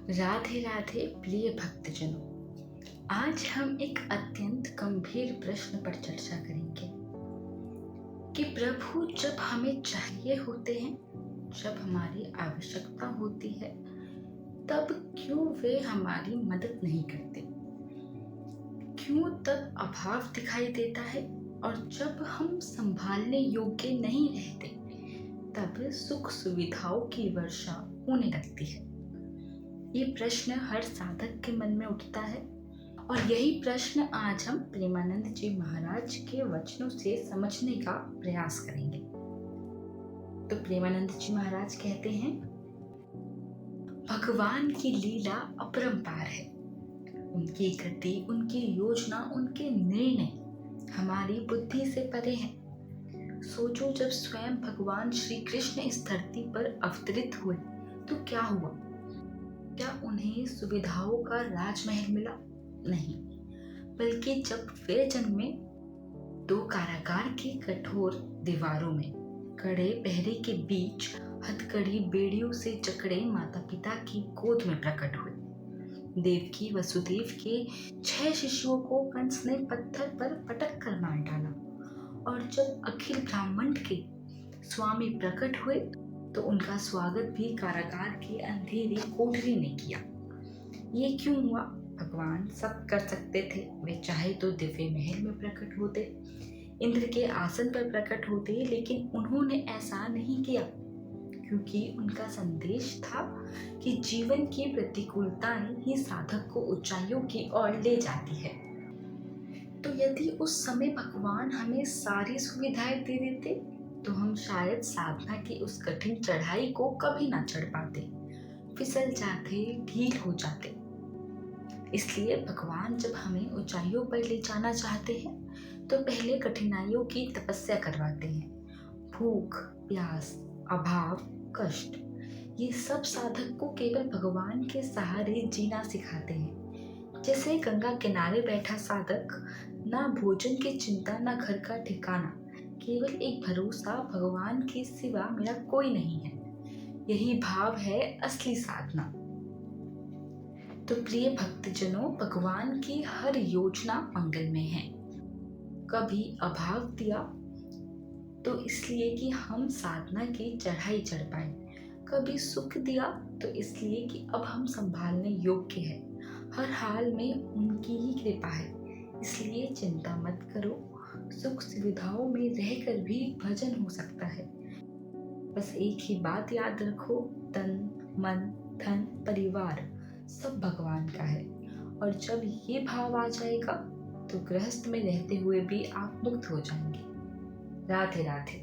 राधे राधे प्रिय भक्तजनों, आज हम एक अत्यंत गंभीर प्रश्न पर चर्चा करेंगे कि प्रभु जब हमें चाहिए होते हैं, जब हमारी आवश्यकता होती है, तब क्यों वे हमारी मदद नहीं करते? क्यों तब अभाव दिखाई देता है और जब हम संभालने योग्य नहीं रहते, तब सुख सुविधाओं की वर्षा होने लगती है? ये प्रश्न हर साधक के मन में उठता है और यही प्रश्न आज हम प्रेमानंद जी महाराज के वचनों से समझने का प्रयास करेंगे। तो प्रेमानंद जी महाराज कहते हैं, भगवान की लीला अपरंपार है। उनकी गति, उनकी योजना, उनके निर्णय हमारी बुद्धि से परे हैं। सोचो, जब स्वयं भगवान श्री कृष्ण इस धरती पर अवतरित हुए तो क्या हुआ? क्या उन्हें सुविधाओं का राजमहल मिला? नहीं, बल्कि जब वे जन्मे तो कारागार की कठोर दीवारों में कड़े पहरे के बीच हथकड़ी बेड़ियों से जकड़े माता पिता की गोद में प्रकट हुए। देवकी वसुदेव के 6 शिष्यों को कंस ने पत्थर पर पटक कर मार डाला और जब अखिल ब्राह्मण के स्वामी प्रकट हुए तो उनका स्वागत भी कारागार की अंधेरी कोठरी ने किया। ये क्यों हुआ? भगवान सब कर सकते थे। वे चाहे तो दिव्य महल में प्रकट होते, इंद्र के आसन पर प्रकट होते, लेकिन उन्होंने ऐसा नहीं किया क्योंकि उनका संदेश था कि जीवन की प्रतिकूलताएं ही साधक को ऊंचाइयों की ओर ले जाती है। तो यदि उस समय भगवान हमें सारी सुविधाएं दे देते तो हम शायद साधना की उस कठिन चढ़ाई को कभी ना चढ़ पाते, फिसल जाते, ढील हो जाते। इसलिए भगवान जब हमें ऊंचाइयों पर ले जाना चाहते हैं तो पहले कठिनाइयों की तपस्या करवाते हैं। भूख, प्यास, अभाव, कष्ट, ये सब साधक को केवल भगवान के सहारे जीना सिखाते हैं। जैसे गंगा किनारे बैठा साधक, ना भोजन की चिंता, ना घर का ठिकाना, केवल एक भरोसा, भगवान के सिवा मेरा कोई नहीं है। यही भाव है असली साधना। तो प्रिय भक्तजनों, भगवान की हर योजना मंगलमय है। कभी अभाव दिया तो इसलिए कि हम साधना की चढ़ाई चढ़ पाए, कभी सुख दिया तो इसलिए कि अब हम संभालने योग्य है। हर हाल में उनकी ही कृपा है, इसलिए चिंता मत करो। सुख सुविधाओं में रहकर भी भजन हो सकता है। बस एक ही बात याद रखो, तन, मन, धन, परिवार सब भगवान का है। और जब ये भाव आ जाएगा तो गृहस्थ में रहते हुए भी आप मुक्त हो जाएंगे। राधे राधे।